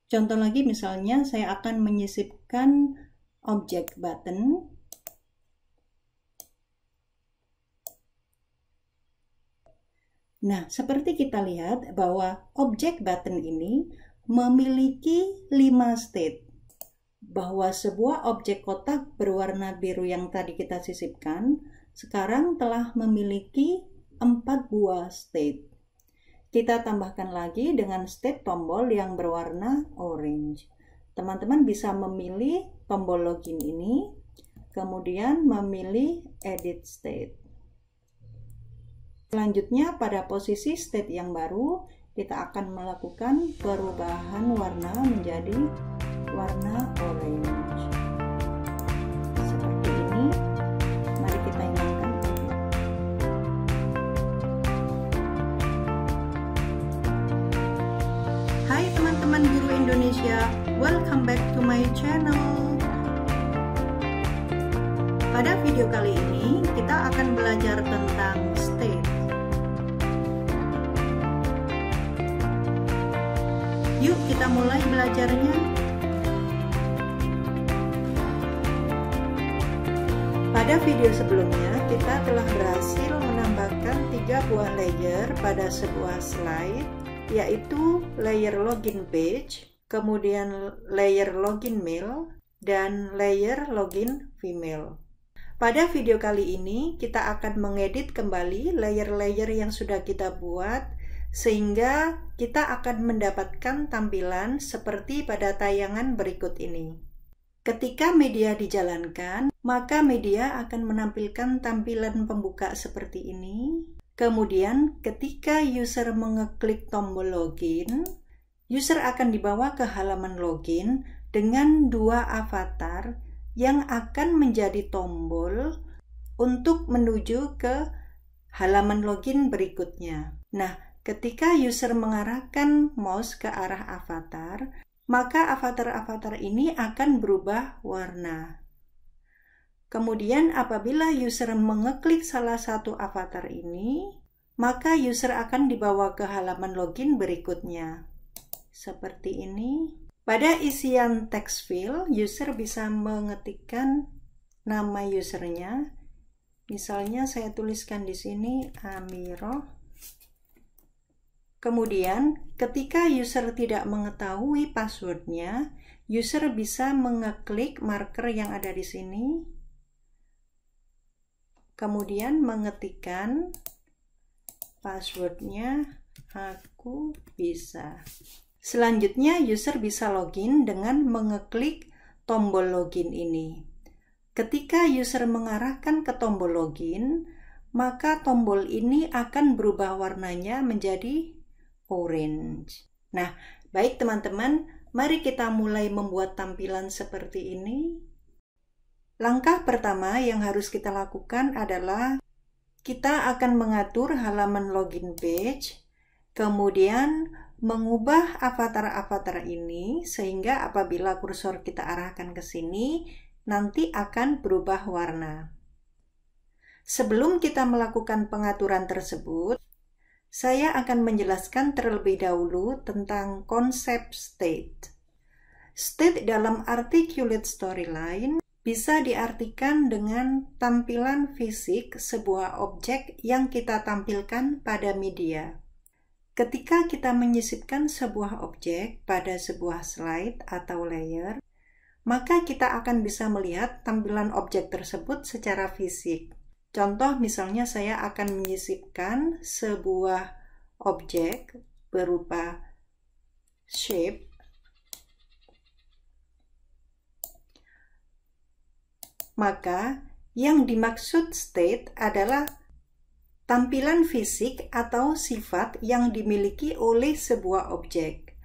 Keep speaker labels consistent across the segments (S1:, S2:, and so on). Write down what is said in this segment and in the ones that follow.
S1: Contoh lagi misalnya saya akan menyisipkan objek button. Nah, seperti kita lihat bahwa objek button ini memiliki 5 state. Bahwa sebuah objek kotak berwarna biru yang tadi kita sisipkan sekarang telah memiliki 4 buah state. Kita tambahkan lagi dengan state tombol yang berwarna orange. Teman-teman bisa memilih tombol login ini, kemudian memilih edit state. Selanjutnya pada posisi state yang baru, kita akan melakukan perubahan warna menjadi warna orange. Seperti ini. Mari kita ingatkan. Hai teman-teman guru Indonesia, welcome back to my channel. Pada video kali ini kita akan belajar tentang state. Yuk kita mulai belajarnya. Pada video sebelumnya kita telah berhasil menambahkan 3 buah layer pada sebuah slide, yaitu layer login page, kemudian layer login male, dan layer login female. Pada video kali ini kita akan mengedit kembali layer-layer yang sudah kita buat sehingga kita akan mendapatkan tampilan seperti pada tayangan berikut ini. Ketika media dijalankan, maka media akan menampilkan tampilan pembuka seperti ini. Kemudian ketika user mengeklik tombol login, user akan dibawa ke halaman login dengan 2 avatar yang akan menjadi tombol untuk menuju ke halaman login berikutnya. Nah, ketika user mengarahkan mouse ke arah avatar, maka avatar-avatar ini akan berubah warna. Kemudian apabila user mengeklik salah satu avatar ini, maka user akan dibawa ke halaman login berikutnya. Seperti ini. Pada isian text field, user bisa mengetikkan nama usernya. Misalnya saya tuliskan di sini Amiro. Kemudian, ketika user tidak mengetahui passwordnya, user bisa mengeklik marker yang ada di sini, kemudian mengetikkan passwordnya aku bisa. Selanjutnya, user bisa login dengan mengeklik tombol login ini. Ketika user mengarahkan ke tombol login, maka tombol ini akan berubah warnanya menjadi orange. Nah, baik teman-teman, mari kita mulai membuat tampilan seperti ini. Langkah pertama yang harus kita lakukan adalah kita akan mengatur halaman login page, kemudian mengubah avatar-avatar ini sehingga apabila kursor kita arahkan ke sini, nanti akan berubah warna. Sebelum kita melakukan pengaturan tersebut, saya akan menjelaskan terlebih dahulu tentang konsep state. State dalam articulate storyline bisa diartikan dengan tampilan fisik sebuah objek yang kita tampilkan pada media. Ketika kita menyisipkan sebuah objek pada sebuah slide atau layer, maka kita akan bisa melihat tampilan objek tersebut secara fisik. Contoh misalnya saya akan menyisipkan sebuah objek berupa shape. Maka yang dimaksud state adalah tampilan fisik atau sifat yang dimiliki oleh sebuah objek.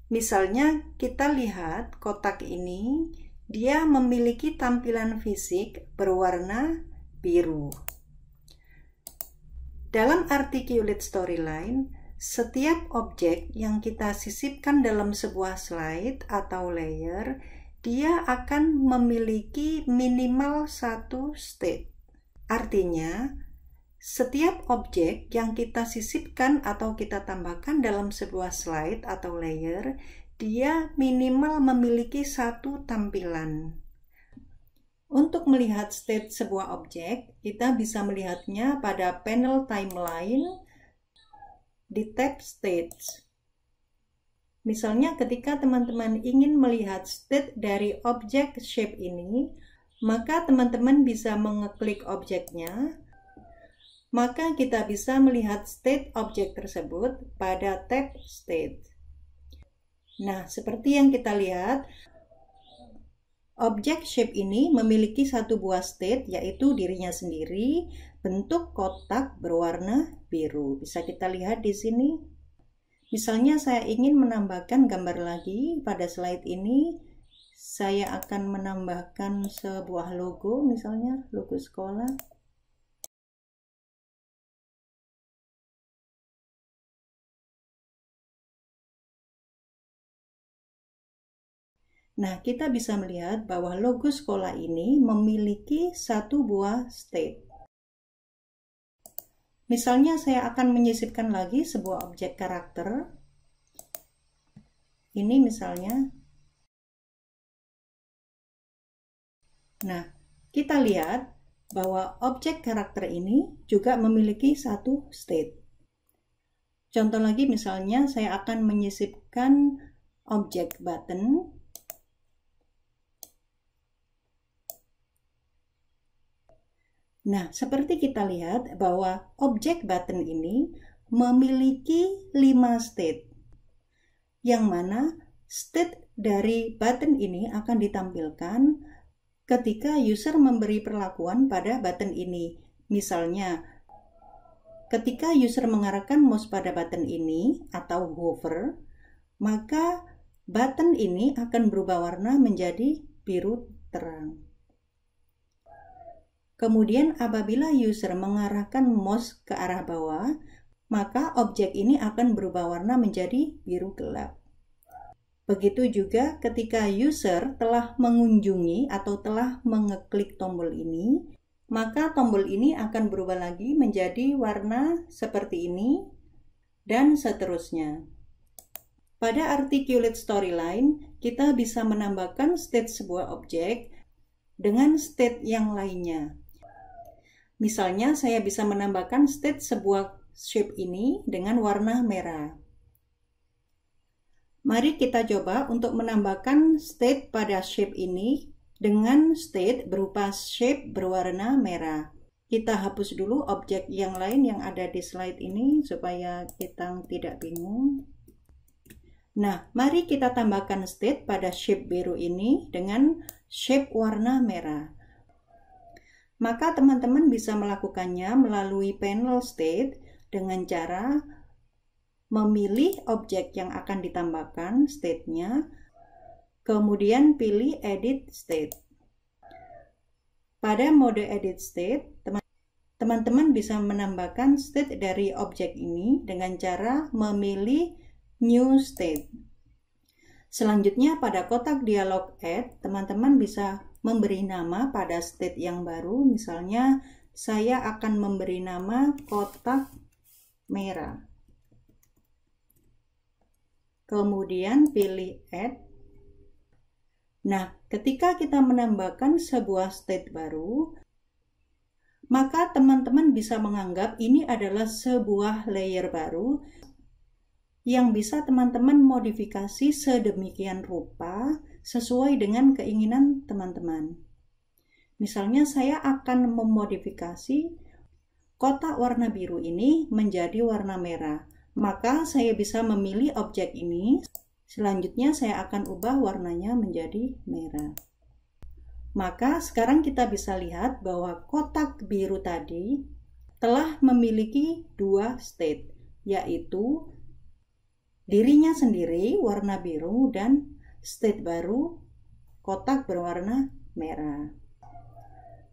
S1: Misalnya kita lihat kotak ini, dia memiliki tampilan fisik berwarna biru. Dalam articulate storyline, setiap objek yang kita sisipkan dalam sebuah slide atau layer, dia akan memiliki minimal 1 state. Artinya, setiap objek yang kita sisipkan atau kita tambahkan dalam sebuah slide atau layer, dia minimal memiliki satu tampilan. Untuk melihat state sebuah objek, kita bisa melihatnya pada panel timeline di tab States. Misalnya ketika teman-teman ingin melihat state dari objek shape ini, maka teman-teman bisa mengeklik objeknya, maka kita bisa melihat state objek tersebut pada tab State. Nah, seperti yang kita lihat, objek shape ini memiliki satu buah state, yaitu dirinya sendiri, bentuk kotak berwarna biru. Bisa kita lihat di sini. Misalnya saya ingin menambahkan gambar lagi pada slide ini, saya akan menambahkan sebuah logo, misalnya logo sekolah. Nah, kita bisa melihat bahwa logo sekolah ini memiliki satu buah state. Misalnya saya akan menyisipkan lagi sebuah objek karakter. Ini misalnya. Nah, kita lihat bahwa objek karakter ini juga memiliki satu state. Contoh lagi misalnya saya akan menyisipkan objek button. Nah, seperti kita lihat bahwa objek button ini memiliki 5 state. Yang mana state dari button ini akan ditampilkan ketika user memberi perlakuan pada button ini. Misalnya, ketika user mengarahkan mouse pada button ini atau hover, maka button ini akan berubah warna menjadi biru terang. Kemudian apabila user mengarahkan mouse ke arah bawah, maka objek ini akan berubah warna menjadi biru gelap. Begitu juga ketika user telah mengunjungi atau telah mengeklik tombol ini, maka tombol ini akan berubah lagi menjadi warna seperti ini, dan seterusnya. Pada articulate storyline, kita bisa menambahkan state sebuah objek dengan state yang lainnya. Misalnya saya bisa menambahkan state sebuah shape ini dengan warna merah. Mari kita coba untuk menambahkan state pada shape ini dengan state berupa shape berwarna merah. Kita hapus dulu objek yang lain yang ada di slide ini supaya kita tidak bingung. Nah, mari kita tambahkan state pada shape biru ini dengan shape warna merah. Maka teman-teman bisa melakukannya melalui panel state dengan cara memilih objek yang akan ditambahkan state-nya, kemudian pilih edit state. Pada mode edit state, teman-teman bisa menambahkan state dari objek ini dengan cara memilih new state. Selanjutnya pada kotak dialog add, teman-teman bisa memberi nama pada state yang baru. Misalnya saya akan memberi nama kotak merah. Kemudian pilih add. Nah, ketika kita menambahkan sebuah state baru, maka teman-teman bisa menganggap ini adalah sebuah layer baru yang bisa teman-teman modifikasi sedemikian rupa sesuai dengan keinginan teman-teman. Misalnya saya akan memodifikasi kotak warna biru ini menjadi warna merah. Maka saya bisa memilih objek ini. Selanjutnya saya akan ubah warnanya menjadi merah. Maka sekarang kita bisa lihat bahwa kotak biru tadi telah memiliki dua state, yaitu dirinya sendiri warna biru dan state baru kotak berwarna merah.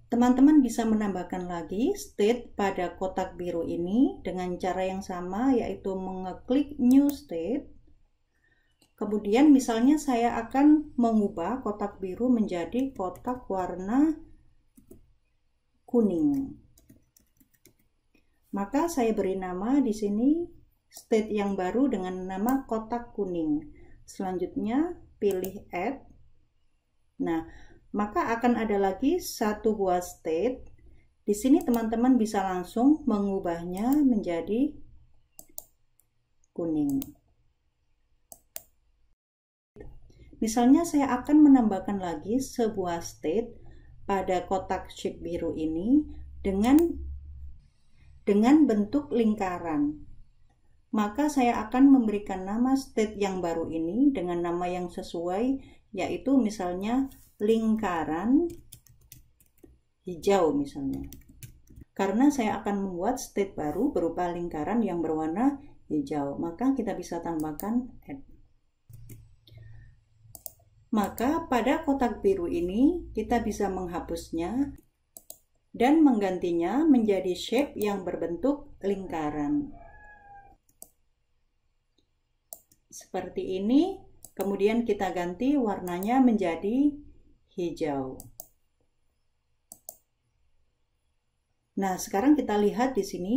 S1: Teman-teman bisa menambahkan lagi state pada kotak biru ini dengan cara yang sama, yaitu mengeklik new state. Kemudian misalnya saya akan mengubah kotak biru menjadi kotak warna kuning. Maka saya beri nama di sini state yang baru dengan nama kotak kuning. Selanjutnya pilih add. Nah, maka akan ada lagi satu buah state. Di sini teman-teman bisa langsung mengubahnya menjadi kuning. Misalnya saya akan menambahkan lagi sebuah state pada kotak sheet biru ini dengan bentuk lingkaran. Maka saya akan memberikan nama state yang baru ini dengan nama yang sesuai, yaitu misalnya lingkaran hijau misalnya. Karena saya akan membuat state baru berupa lingkaran yang berwarna hijau, maka kita bisa tambahkan add. Maka pada kotak biru ini kita bisa menghapusnya dan menggantinya menjadi shape yang berbentuk lingkaran. Seperti ini, kemudian kita ganti warnanya menjadi hijau. Nah, sekarang kita lihat di sini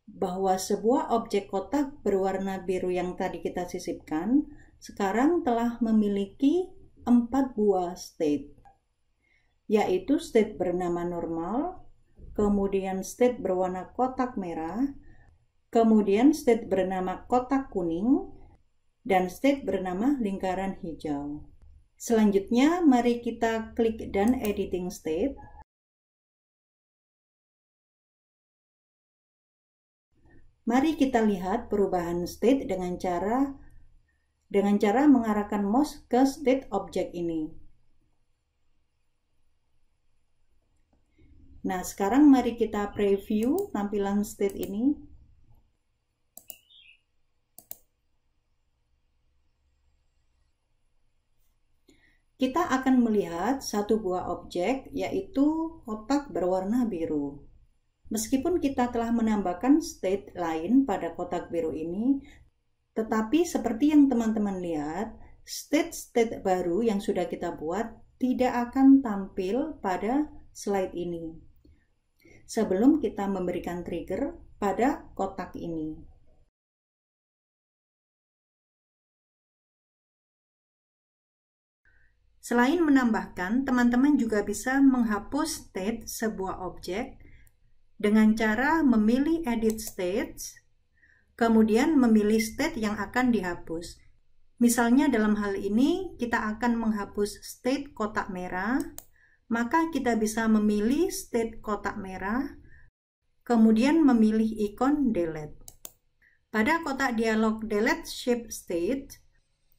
S1: bahwa sebuah objek kotak berwarna biru yang tadi kita sisipkan sekarang telah memiliki 4 buah state, yaitu state bernama normal, kemudian state berwarna kotak merah, kemudian state bernama kotak kuning, dan state bernama lingkaran hijau. Selanjutnya, mari kita klik dan editing state. Mari kita lihat perubahan state dengan cara mengarahkan mouse ke state objek ini. Nah, sekarang mari kita preview tampilan state ini. Kita akan melihat satu buah objek, yaitu kotak berwarna biru. Meskipun kita telah menambahkan state lain pada kotak biru ini, tetapi seperti yang teman-teman lihat, state-state baru yang sudah kita buat tidak akan tampil pada slide ini sebelum kita memberikan trigger pada kotak ini. Selain menambahkan, teman-teman juga bisa menghapus state sebuah objek dengan cara memilih edit states, kemudian memilih state yang akan dihapus. Misalnya dalam hal ini kita akan menghapus state kotak merah, maka kita bisa memilih state kotak merah, kemudian memilih ikon delete. Pada kotak dialog delete shape state,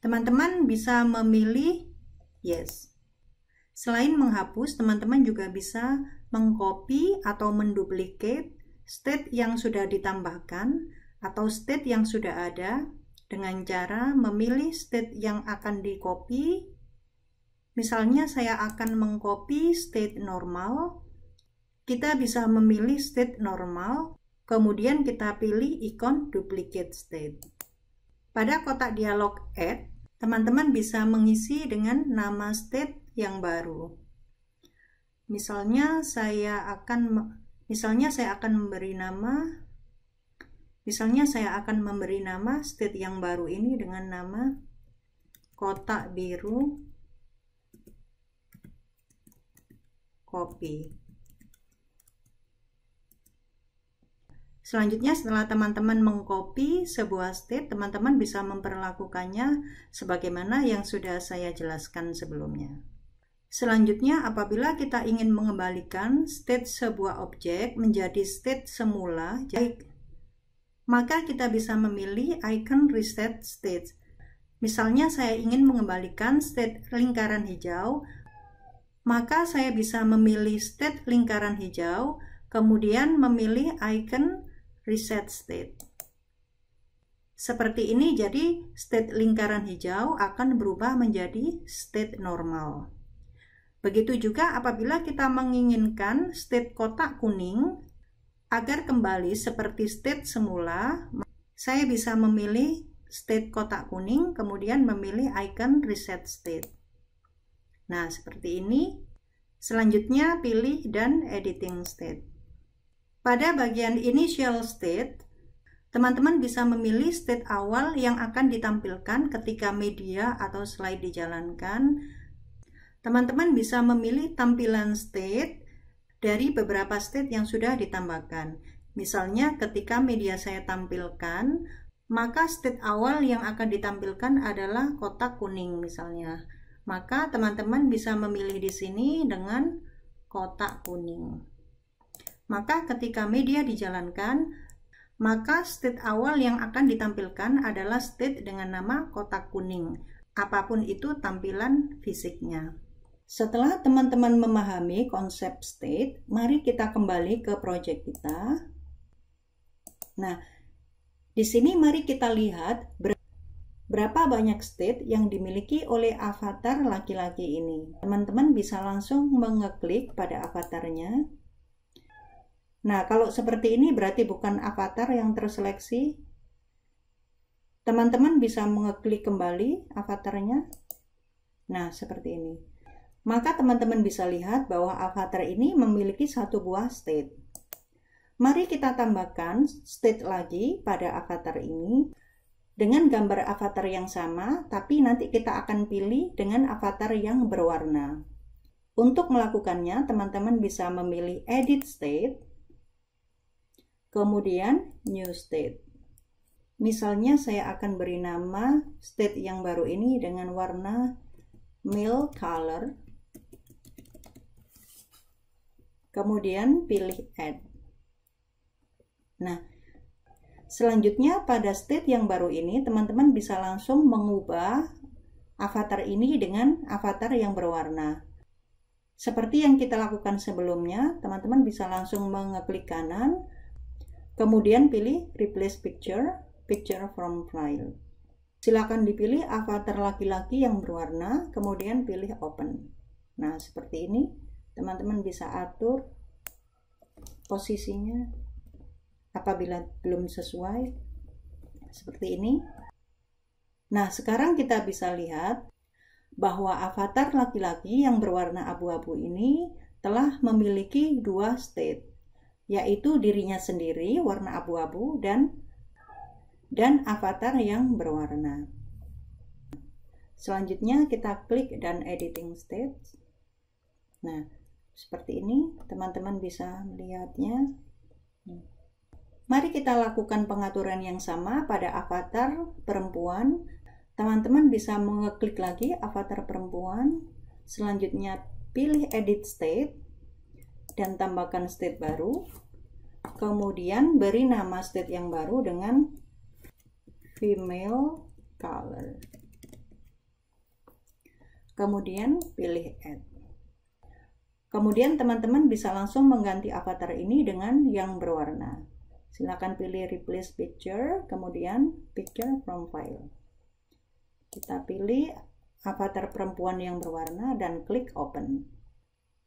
S1: teman-teman bisa memilih yes. Selain menghapus, teman-teman juga bisa mengcopy atau menduplicate state yang sudah ditambahkan atau state yang sudah ada dengan cara memilih state yang akan di-copy. Misalnya saya akan mengcopy state normal. Kita bisa memilih state normal, kemudian kita pilih ikon duplicate state. Pada kotak dialog add, teman-teman bisa mengisi dengan nama state yang baru. Misalnya saya akan memberi nama state yang baru ini dengan nama kotak biru copy. Selanjutnya, setelah teman-teman mengcopy sebuah state, teman-teman bisa memperlakukannya sebagaimana yang sudah saya jelaskan sebelumnya. Selanjutnya, apabila kita ingin mengembalikan state sebuah objek menjadi state semula, maka kita bisa memilih icon reset state. Misalnya saya ingin mengembalikan state lingkaran hijau, maka saya bisa memilih state lingkaran hijau, kemudian memilih icon reset state. Seperti ini, jadi state lingkaran hijau akan berubah menjadi state normal. Begitu juga apabila kita menginginkan state kotak kuning agar kembali seperti state semula, saya bisa memilih state kotak kuning, kemudian memilih icon reset state. Nah, seperti ini. Selanjutnya, pilih dan editing state. Pada bagian initial state, teman-teman bisa memilih state awal yang akan ditampilkan ketika media atau slide dijalankan. Teman-teman bisa memilih tampilan state dari beberapa state yang sudah ditambahkan. Misalnya ketika media saya tampilkan, maka state awal yang akan ditampilkan adalah kotak kuning misalnya. Maka teman-teman bisa memilih di sini dengan kotak kuning. Maka ketika media dijalankan, maka state awal yang akan ditampilkan adalah state dengan nama kotak kuning. Apapun itu tampilan fisiknya. Setelah teman-teman memahami konsep state, mari kita kembali ke project kita. Nah, di sini mari kita lihat berapa banyak state yang dimiliki oleh avatar laki-laki ini. Teman-teman bisa langsung mengeklik pada avatarnya. Nah, kalau seperti ini berarti bukan avatar yang terseleksi. Teman-teman bisa mengeklik kembali avatarnya. Nah, seperti ini. Maka teman-teman bisa lihat bahwa avatar ini memiliki satu buah state. Mari kita tambahkan state lagi pada avatar ini dengan gambar avatar yang sama, tapi nanti kita akan pilih dengan avatar yang berwarna. Untuk melakukannya, teman-teman bisa memilih Edit State, kemudian New State. Misalnya saya akan beri nama state yang baru ini dengan warna Milk Color. Kemudian pilih Add. Nah, selanjutnya pada state yang baru ini, teman-teman bisa langsung mengubah avatar ini dengan avatar yang berwarna. Seperti yang kita lakukan sebelumnya, teman-teman bisa langsung mengeklik kanan, kemudian pilih Replace Picture, Picture from File. Silakan dipilih avatar laki-laki yang berwarna, kemudian pilih Open. Nah, seperti ini. Teman-teman bisa atur posisinya apabila belum sesuai seperti ini. Nah, sekarang kita bisa lihat bahwa avatar laki-laki yang berwarna abu-abu ini telah memiliki dua state, yaitu dirinya sendiri warna abu-abu dan avatar yang berwarna. Selanjutnya kita klik dan editing state. Nah, seperti ini, teman-teman bisa melihatnya. Mari kita lakukan pengaturan yang sama pada avatar perempuan. Teman-teman bisa mengeklik lagi avatar perempuan. Selanjutnya pilih Edit State dan tambahkan state baru. Kemudian beri nama state yang baru dengan Female Color. Kemudian pilih Add. Kemudian teman-teman bisa langsung mengganti avatar ini dengan yang berwarna. Silakan pilih Replace Picture, kemudian Picture from File. Kita pilih avatar perempuan yang berwarna dan klik Open.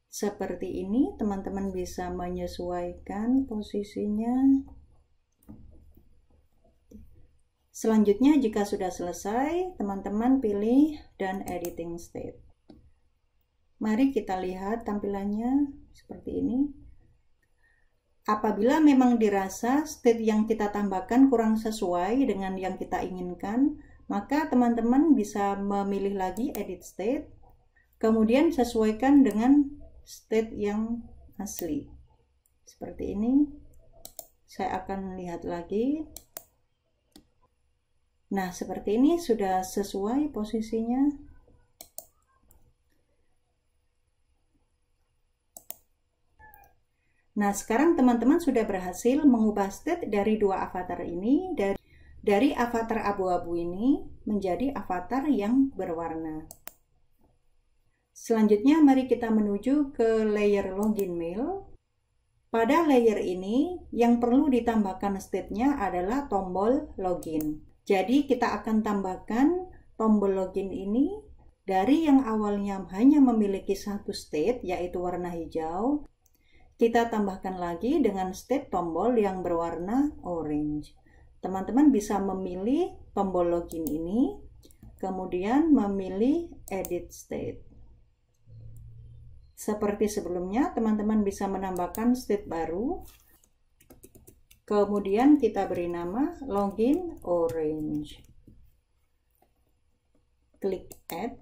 S1: Seperti ini, teman-teman bisa menyesuaikan posisinya. Selanjutnya, jika sudah selesai, teman-teman pilih dan Editing State. Mari kita lihat tampilannya seperti ini. Apabila memang dirasa state yang kita tambahkan kurang sesuai dengan yang kita inginkan, maka teman-teman bisa memilih lagi Edit State, kemudian sesuaikan dengan state yang asli. Seperti ini. Saya akan lihat lagi. Nah, seperti ini sudah sesuai posisinya. Nah, sekarang teman-teman sudah berhasil mengubah state dari dua avatar ini, dari avatar abu-abu ini menjadi avatar yang berwarna. Selanjutnya, mari kita menuju ke layer login mail. Pada layer ini, yang perlu ditambahkan state-nya adalah tombol login. Jadi, kita akan tambahkan tombol login ini dari yang awalnya hanya memiliki satu state, yaitu warna hijau. Kita tambahkan lagi dengan state tombol yang berwarna orange. Teman-teman bisa memilih tombol login ini, kemudian memilih edit state. Seperti sebelumnya, teman-teman bisa menambahkan state baru. Kemudian kita beri nama login orange. Klik add.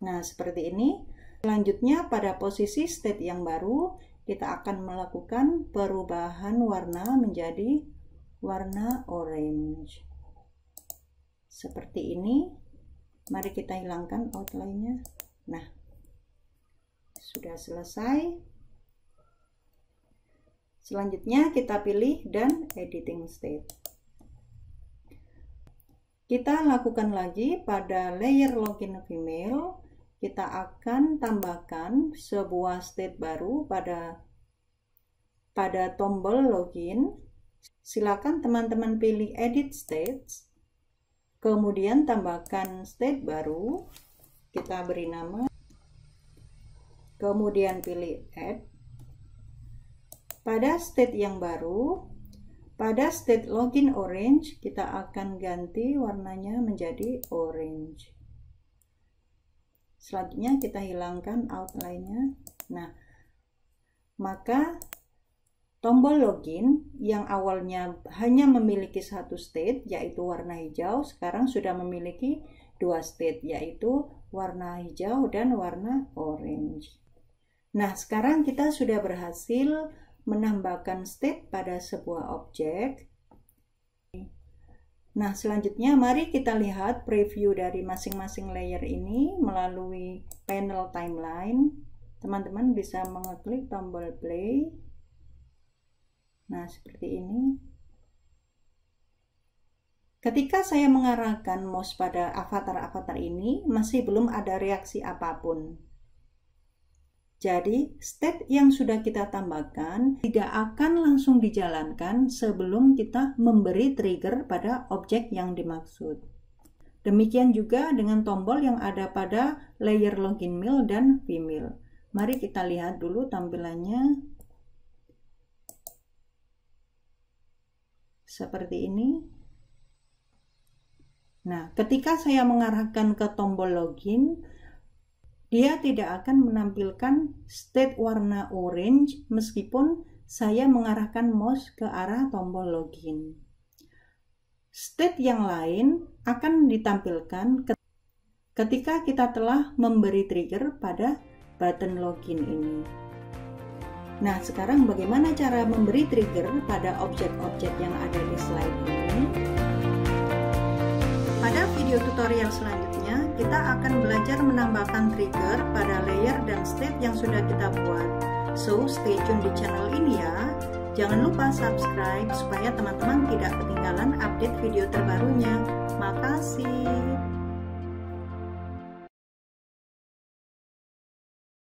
S1: Nah, seperti ini. Selanjutnya pada posisi state yang baru, kita akan melakukan perubahan warna menjadi warna orange. Seperti ini. Mari kita hilangkan outline-nya. Nah, sudah selesai. Selanjutnya kita pilih dan editing state. Kita lakukan lagi pada layer login female. Kita akan tambahkan sebuah state baru pada tombol login. Silakan teman-teman pilih edit states. Kemudian tambahkan state baru. Kita beri nama. Kemudian pilih add. Pada state yang baru, pada state login orange, kita akan ganti warnanya menjadi orange. Selanjutnya kita hilangkan outline-nya. Nah, maka tombol login yang awalnya hanya memiliki satu state, yaitu warna hijau, sekarang sudah memiliki dua state, yaitu warna hijau dan warna orange. Nah, sekarang kita sudah berhasil menambahkan state pada sebuah objek. Nah, selanjutnya mari kita lihat preview dari masing-masing layer ini melalui panel timeline. Teman-teman bisa mengeklik tombol play. Nah, seperti ini. Ketika saya mengarahkan mouse pada avatar-avatar ini, masih belum ada reaksi apapun. Jadi, state yang sudah kita tambahkan tidak akan langsung dijalankan sebelum kita memberi trigger pada objek yang dimaksud. Demikian juga dengan tombol yang ada pada layer login male dan female. Mari kita lihat dulu tampilannya. Seperti ini. Nah, ketika saya mengarahkan ke tombol login, dia tidak akan menampilkan state warna orange meskipun saya mengarahkan mouse ke arah tombol login. State yang lain akan ditampilkan ketika kita telah memberi trigger pada button login ini. Nah, sekarang bagaimana cara memberi trigger pada objek-objek yang ada di slide ini? Pada video tutorial selanjutnya, kita akan belajar menambahkan trigger pada layer dan state yang sudah kita buat. So, stay tune di channel ini ya. Jangan lupa subscribe supaya teman-teman tidak ketinggalan update video terbarunya. Makasih.